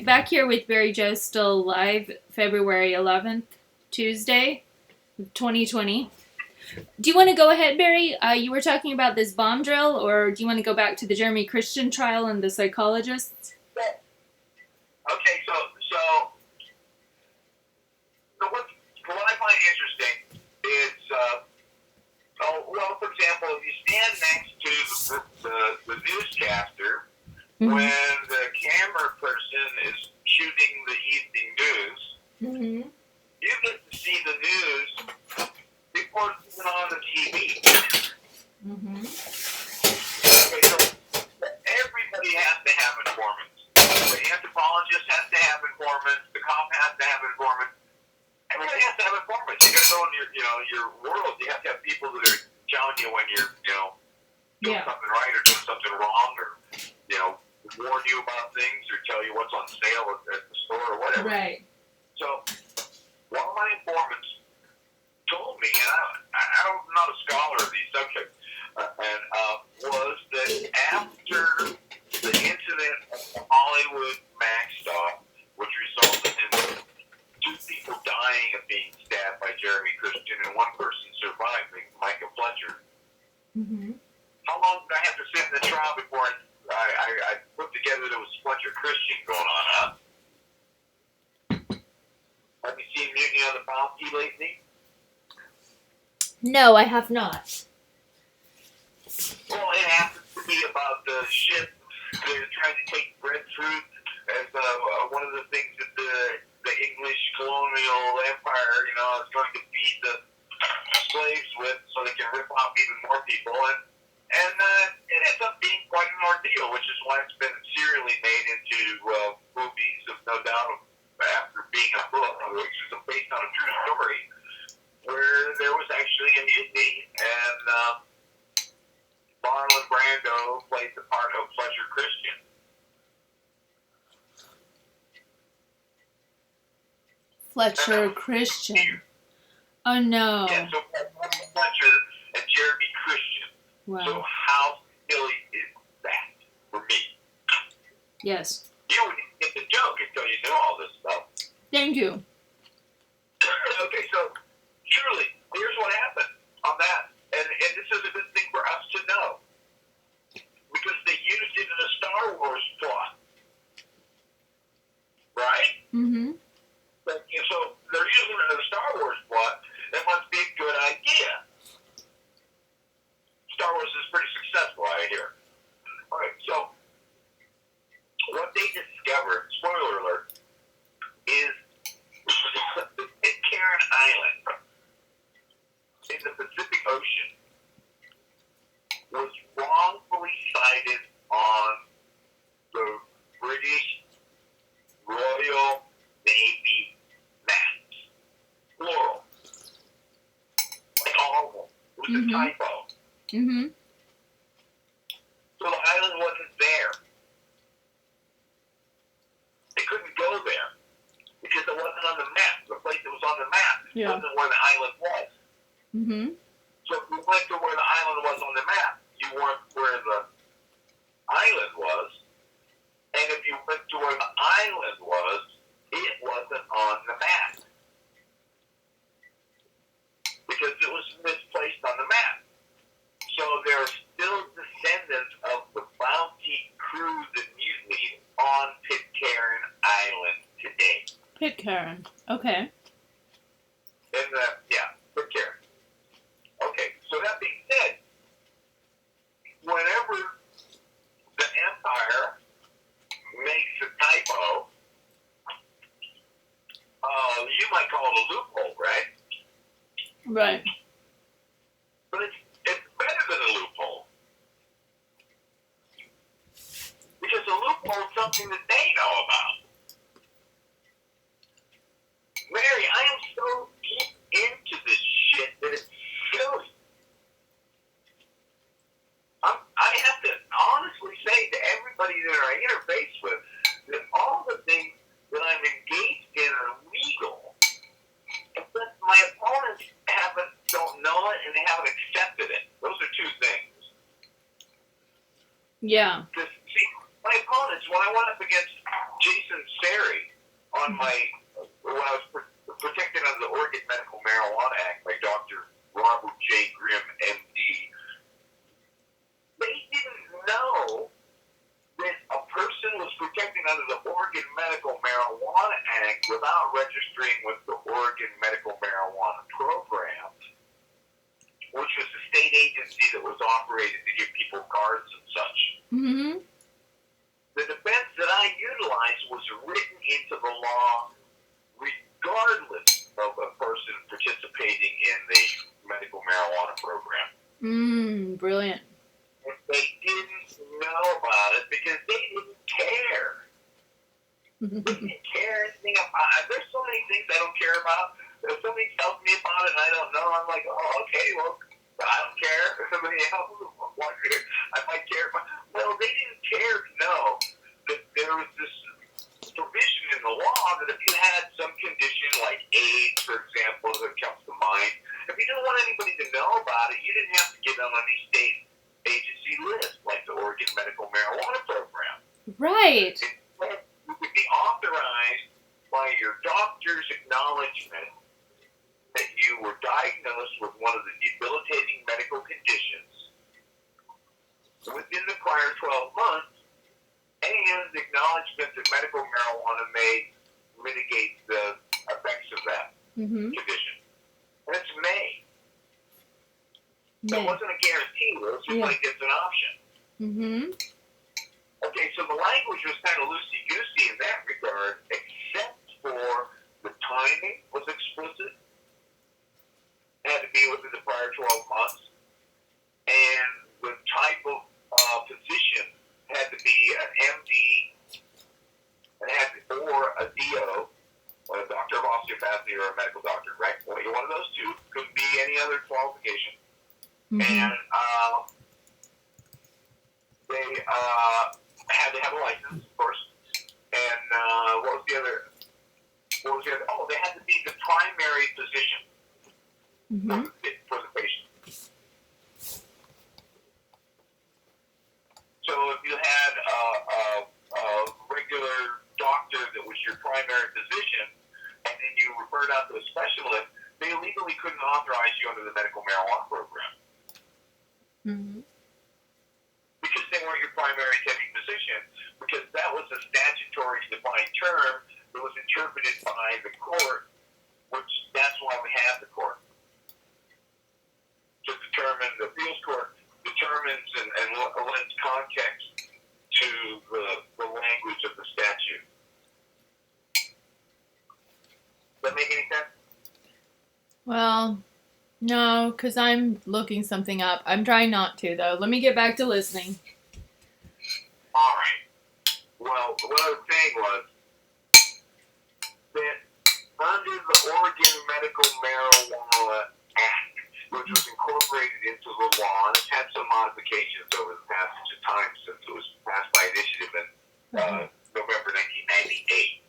Back here with Barry Joe, still live, February 11th, Tuesday, 2020. Do you want to go ahead, Barry? You were talking about this bomb drill, or do you want to go back to the Jeremy Christian trial and the psychologists? Okay, so what I find interesting is, for example, if you stand next to the newscaster, Mm-hmm. when the camera person is shooting the evening news, Mm-hmm. you get to see the news before it's even on the TV. Mm-hmm. Okay, so everybody has to have informants. The anthropologist has to have informants. The cop has to have informants. Everybody has to have informants. You got to know in your world, you have to have people that are telling you when you're, doing something right or doing something wrong, or warn you about things or tell you what's on sale at the store or whatever. Right. So one of my informants told me, and I'm not a scholar of these subjects, was that after the incident of the Hollywood Max stop, which resulted in 2 people dying of being stabbed by Jeremy Christian and 1 person surviving, Micah Fletcher. Mm-hmm. How long did I have to sit in the trial before I put together there was Fletcher Christian going on, huh? Have you seen Mutiny on the Bounty lately? No, I have not. Well, it happens to be about the ship that are trying to take breadfruit as one of the things that the English colonial empire, is going to feed the slaves with so they can rip off even more people. And it ends up being quite an ordeal, which is why it's been serially made into movies, of no doubt, after being a book, which is based on a true story, where there was actually a mutiny, and Marlon Brando played the part of Fletcher Christian. Fletcher Christian. Oh, no. Yeah, so Fletcher and Jeremy Christian. Wow. So how silly is that for me? Yes. You wouldn't get the joke until you knew all this stuff. Thank you. Okay, so truly, here's what happened on that. And this is a good thing for us to know. Because they used it in a Star Wars plot. Right? Mm-hmm. So they're using it in a Star Wars plot. That must be a good idea. Star Wars is pretty successful, I hear. All right, so what they discovered, spoiler alert, is Pitcairn Island in the Pacific Ocean was wrongfully sighted on the British Royal Navy maps. Plural. Like all of them. It was a typo. Mm-hmm. So the island wasn't there. They couldn't go there because it wasn't on the map. The place that was on the map wasn't where the island was. Mm-hmm. So if you went to where the island was on the map, you weren't where the island was. And if you went to where the island was, it wasn't on the map. Because it was misplaced on the map. So there are still descendants of the Bounty crew that mutinied on Pitcairn Island today. Pitcairn. Okay. Pitcairn. Okay, so that being said, whenever the Empire makes a typo, you might call it a loophole, right? Right. But it's better than a loophole. Because a loophole is something that they know about. Mary, I am so deep into this shit that it's silly. I have to honestly say to everybody that I interface with that all the things that I'm engaged in are legal. But my opponents don't know it and they haven't accepted it. Those are 2 things. Yeah. See, my opponents, when I went up against Jason on when I was protected under the Oregon Medical Marijuana Act by Dr. Robert J. Grimm, M.D., they didn't know that a person was protected under the Oregon Medical Marijuana Act without registering with the Oregon Medical Marijuana Program, which was a state agency that was operated to give people cards and such. Mm-hmm. The defense that I utilized was written into the law regardless of a person participating in the medical marijuana program. Brilliant. And they didn't know about it because they didn't care. They didn't care anything about it. There's so many things I don't care about. If somebody tells me about it and I don't know, I'm like, oh, okay, well, I don't care. If somebody else wants I might care. Well, they didn't care to know that there was this provision in the law that if you had some condition like AIDS, for example, that comes to mind, if you didn't want anybody to know about it, you didn't have to get on any state agency list like the Oregon Medical Marijuana Program. Right. Instead, you could be authorized by your doctor's acknowledgement that you were diagnosed with one of the debilitating medical conditions within the prior 12 months, and the acknowledgement that medical marijuana may mitigate the effects of that condition. And it's May. So it wasn't a guarantee, it was just like it's an option. Okay, so the language was kind of loosey-goosey in that regard, except for the timing was explicit. It had to be within the prior 12 months. And the type of physician had to be an MD or a DO, or a doctor of osteopathy or a medical doctor, right? Well, you're one of those two. Couldn't be any other qualification. And they had to have a license, of course. And what was the other? Oh, they had to be the primary physician for the patient. So if you had a regular doctor that was your primary physician, and then you referred out to a specialist, they legally couldn't authorize you under the medical marijuana program. Because they weren't your primary attending physician, because that was a statutory defined term that was interpreted by the court, which that's why we have the court. To determine, the appeals court determines and lends context to the language of the statute. Does that make any sense? Well, no, because I'm looking something up. I'm trying not to, though. Let me get back to listening. All right. Well, what I was saying was that under the Oregon Medical Marijuana Act, which was incorporated into the law, and it's had some modifications over the passage of time since it was passed by initiative in November 1998.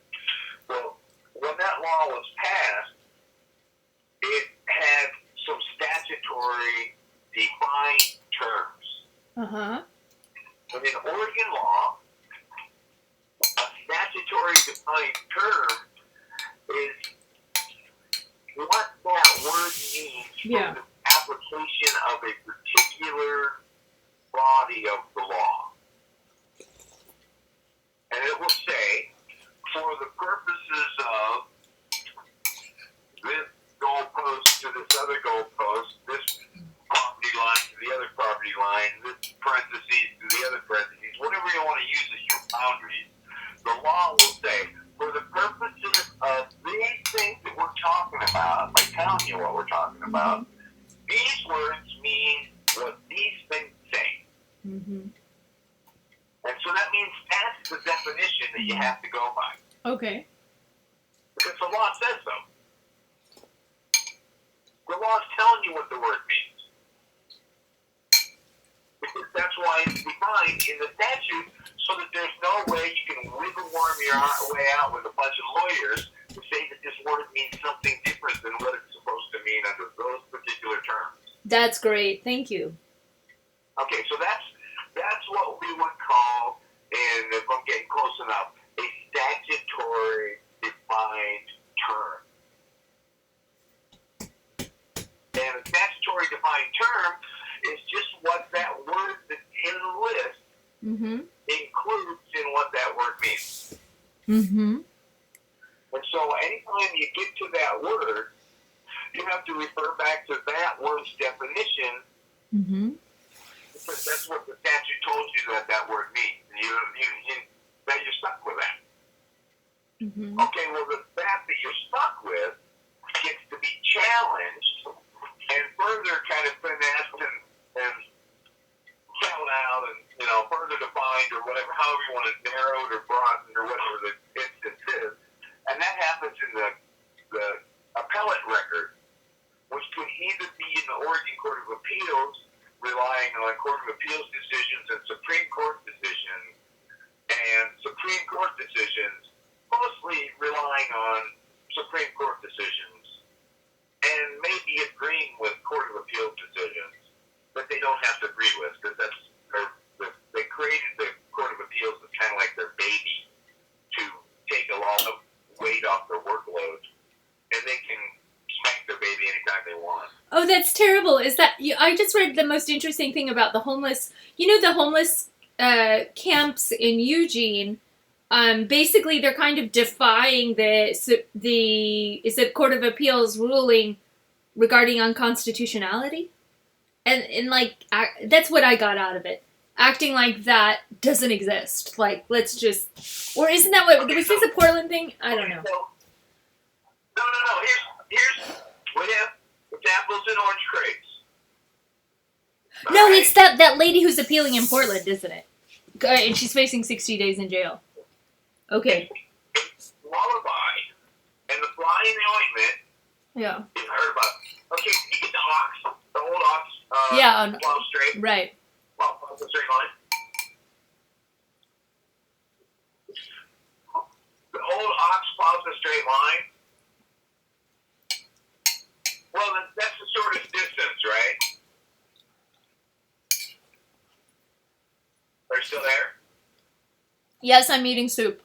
Well, when that law was passed, it had some statutory defined terms. And in Oregon law, a statutory defined term is what that word means for the application of a particular body of the law. And it will say, for the purposes of this goalpost to this other goalpost, this property line to the other property line, this parentheses to the other parentheses, whatever you want to use as your boundaries, the law will say, for the purposes of these things that we're talking about, by telling you what we're talking about, these words mean what these things say. And so that means that's the definition that you have to go by. Okay. Because the law says so. The law is telling you what the word means. Because that's why it's defined in the statute, so that there's no way you can wiggle worm your way out with a bunch of lawyers to say that this word means something different than what it's supposed to mean under those particular terms. That's great. Thank you. Okay, so that's what we would call, and if I'm getting close enough, a statutory defined Mm-hmm. And so anytime you get to that word, you have to refer back to that word's definition, Mm-hmm. because that's what the statute told you that word means. That you're stuck with that. Mm-hmm. Okay, well, the fact that you're stuck with gets to be challenged and further kind of finessed and spelled out and, further defined or whatever, however you want to narrow it or broaden or whatever the instance is. And that happens in the appellate record, which could either be in the Oregon Court of Appeals, relying on Court of Appeals decisions and Supreme Court decisions, and Supreme Court decisions mostly relying on Supreme Court decisions, and maybe agreeing with Court of Appeals decisions that they don't have to agree with, because they created the Court of Appeals as kind of like their baby to take a lot of weight off their workload, and they can smack their baby anytime they want. Oh, that's terrible. Is that I just read the most interesting thing about the homeless. The homeless camps in Eugene. Basically, they're kind of defying the Court of Appeals ruling regarding unconstitutionality, and like that's what I got out of it. Acting like that doesn't exist. Like, let's just, or isn't that what was this a Portland thing? I don't know. No. Here's we have apples and orange crates. No, it's that lady who's appealing in Portland, isn't it? And she's facing 60 days in jail. Okay. Lullaby and the fly in the ointment. Yeah. You've heard about it. Okay, you get the old ox. Yeah. Plow straight. Right. Plow the straight line. The old ox plows the straight line. Well, that's the shortest distance, right? Are you still there? Yes, I'm eating soup.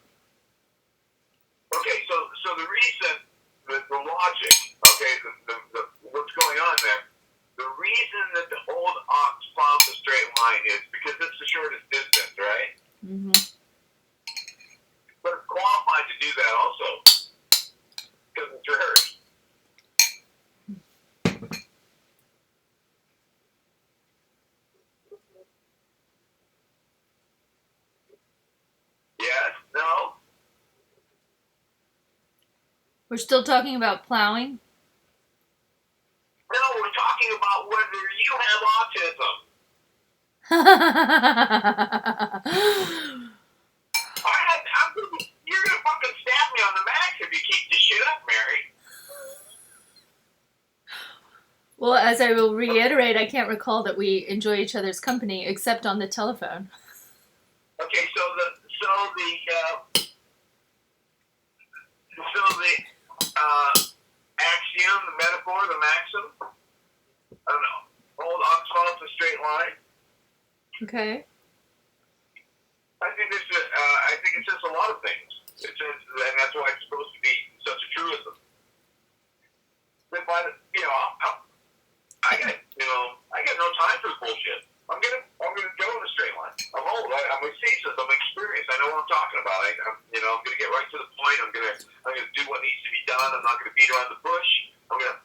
Okay, so the reason, the logic, okay, the what's going on there, the reason that the old ox plows the straight line is because it's the shortest distance, right? Mm-hmm. But it's qualified to do that also, because it's rehearsed. Yes? No? We're still talking about plowing? No, we're talking about whether you have autism. You're going to fucking stab me on the max if you keep this shit up, Mary. Well, as I will reiterate, I can't recall that we enjoy each other's company except on the telephone. Okay, so the axiom, the metaphor, the maxim, I don't know, old ox follows a straight line. Okay. I think it says a lot of things. It says, and that's why it's supposed to be such a truism. Then I got no time for bullshit. I'm gonna go in a straight line. I'm old. I'm seasoned. I'm experienced. I know what I'm talking about. I'm gonna get right to the point. I'm gonna do what needs to be done. I'm not gonna beat around the bush. I'm gonna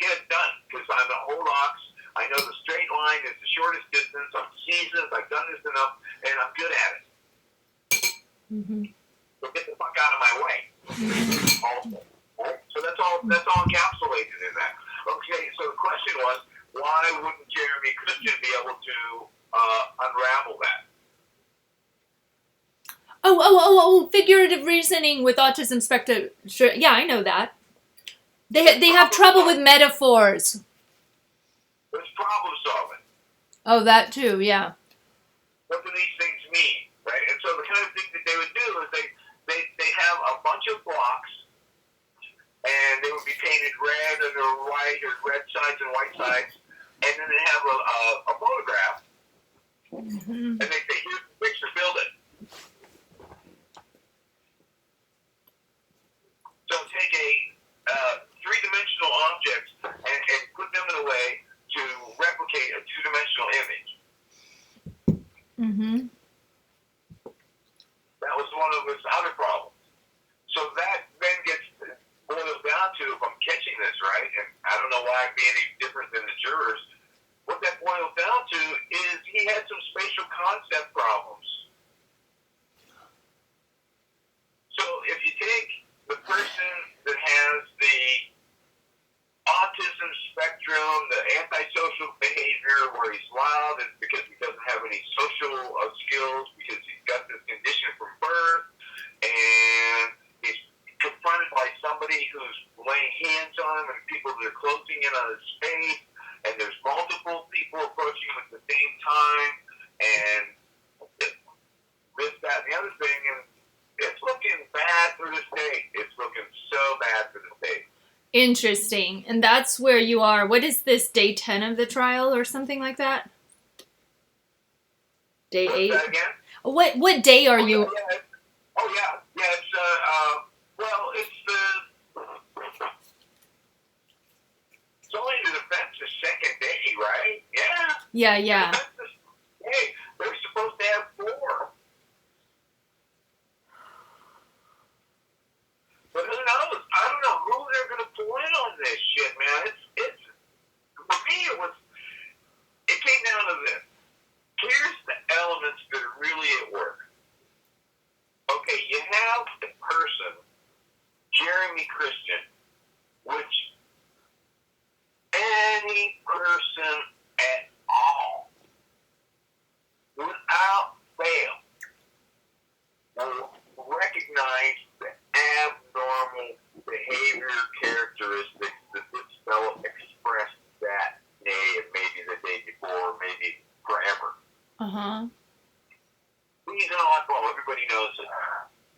get it done because I'm an old ox. I know the straight line is the shortest distance. I'm seasoned. I've done this enough, and I'm good at it. Mm-hmm. So get the fuck out of my way. Also, right? So that's all encapsulated in that. Okay. So the question was, why wouldn't Jeremy Christian be able to unravel that? Oh! Figurative reasoning with autism spectrum. Sure, yeah, I know that. They have trouble with metaphors. It's problem solving. Oh, that too. Yeah. What do these things mean, right? And so the kind of thing that they would do is they have a bunch of blocks, and they would be painted red and or white, or red sides and white sides, and then they have a photograph, Mm-hmm. and they say, "Here's the picture, build it." So take a three-dimensional object and put them in a way to replicate a two-dimensional image. Mm-hmm. That was one of his other problems. not be any different than the jurors. What that boils down to is he had some spatial concept problems. So if you take the person that has the autism spectrum, the antisocial behavior where he's loud and because he doesn't have any social skills because he's got this condition from birth, and he's confronted by somebody who's laying hands on him and people that are closing in on his space, and there's multiple people approaching him at the same time, and this, that, and the other thing, and it's looking bad for the state. It's looking so bad for the state. Interesting. And that's where you are. What is this, day 10 of the trial or something like that? Day 8? That again? What day are you? Yeah, it's, well, it's only the defense's second day, right? Yeah. Yeah. Hey, they're supposed to have 4. But who knows? I don't know who they're going to pull in on this shit, man. It's for me, it came down to this. Here's the elements that are really at work. Okay, you have the person, Jeremy Christian, which any person at all, without fail, will recognize the abnormal behavior characteristics that this fellow expressed that day and maybe the day before, maybe forever. Uh-huh. He's an oddball, everybody knows it.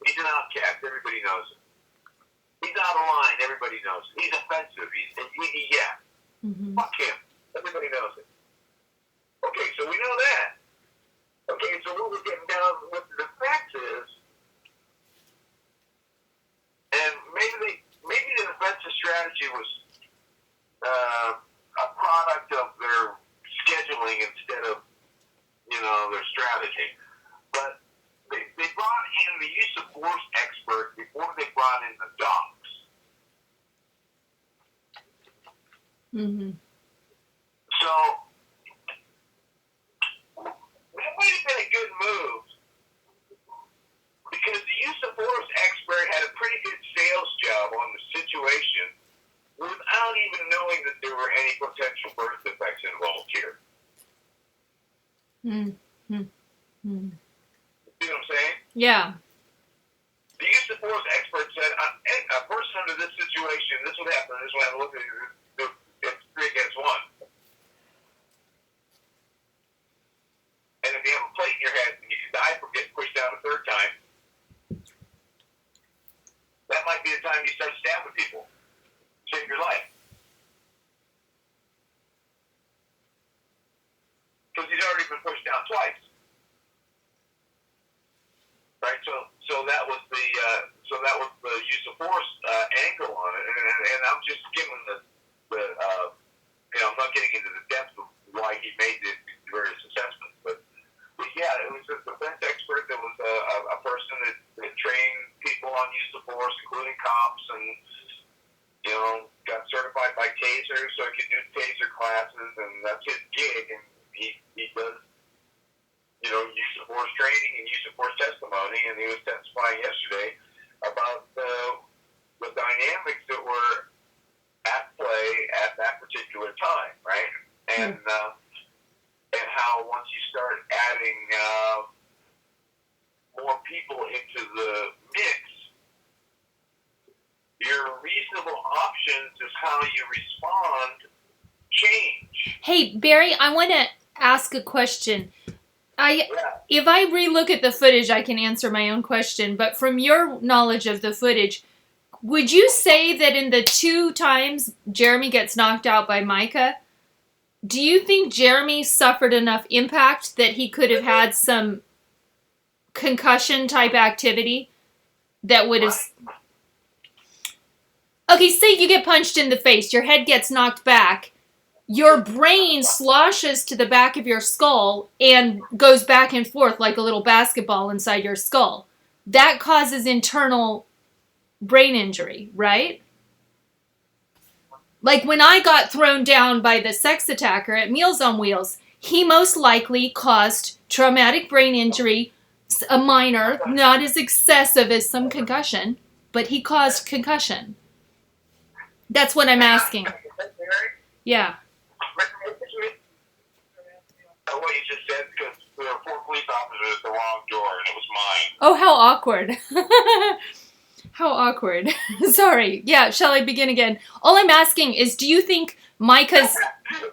He's an outcast, everybody knows it. He's out of line, everybody knows it. He's offensive, yeah. Mm-hmm. Fuck him, everybody knows it. Okay, so we know that. Okay, so what we're getting down with the facts is, and maybe the defensive strategy was a product of their scheduling instead of, their strategy. But they brought in the use of force expert before they brought in the docs. Mm-hmm. So that might have been a good move because the use of force expert had a pretty good sales job on the situation without even knowing that there were any potential birth defects involved here. Mm-hmm. Mm-hmm. See what I'm saying? Yeah. The use of force expert said, a person under this situation, this would happen, this would happen, look at it, it's 3 against 1. And if you have a plate in your head and you can die from getting pushed down a 3rd time, that might be the time you start stabbing people. Save your life. Because he's already been pushed down twice. Right, so that was the use of force angle on it, and I'm just giving the I'm not getting into the depth of why he made the various assessments, but yeah, it was a defense expert that was a person that trained people on use of force, including cops, and got certified by Taser, so he could do Taser classes, and that's his gig, and he does. Use of force training and use of force testimony, and he was testifying yesterday about the dynamics that were at play at that particular time, right? And how once you start adding more people into the mix, your reasonable options is how you respond change. Hey, Barry, I want to ask a question. If I relook at the footage, I can answer my own question. But from your knowledge of the footage, would you say that in the 2 times Jeremy gets knocked out by Micah, do you think Jeremy suffered enough impact that he could have had some concussion type activity that would have... Okay, say you get punched in the face, your head gets knocked back. Your brain sloshes to the back of your skull and goes back and forth like a little basketball inside your skull. That causes internal brain injury, right? Like when I got thrown down by the sex attacker at Meals on Wheels, he most likely caused traumatic brain injury, a minor, not as excessive as some concussion, but he caused concussion. That's what I'm asking. Yeah. What you just said, because there were 4 police officers at the wrong door, and it was mine. Oh, how awkward. How awkward. Sorry. Yeah, shall I begin again? All I'm asking is, do you think Micah's... Yeah,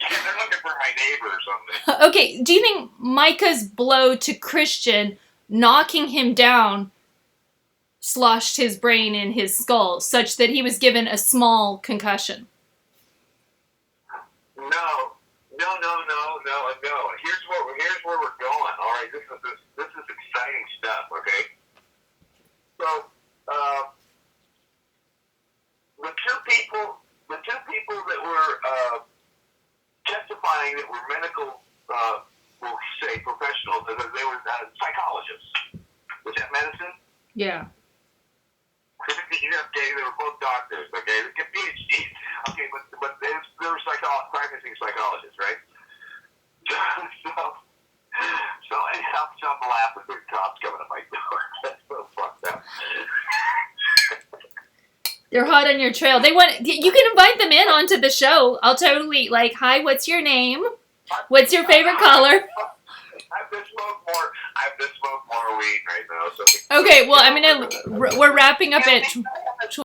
they're looking for my neighbor or something. Okay, do you think Micah's blow to Christian, knocking him down, sloshed his brain in his skull, such that he was given a small concussion? No. Here's where we're going. All right, this is exciting stuff. Okay, so the two people that were testifying that were medical, we'll say professionals, they were psychologists. Was that medicine? Yeah. Okay, they were both doctors. Okay, they get PhDs. Okay, but they were practicing psychologists, right? So I helped some laugh with their cops coming to my door. That's so fucked up. They're hot on your trail. They want you can invite them in onto the show. I'll totally hi, what's your name? What's your favorite color? I have to smoke more weed right now. So okay, well we're wrapping up at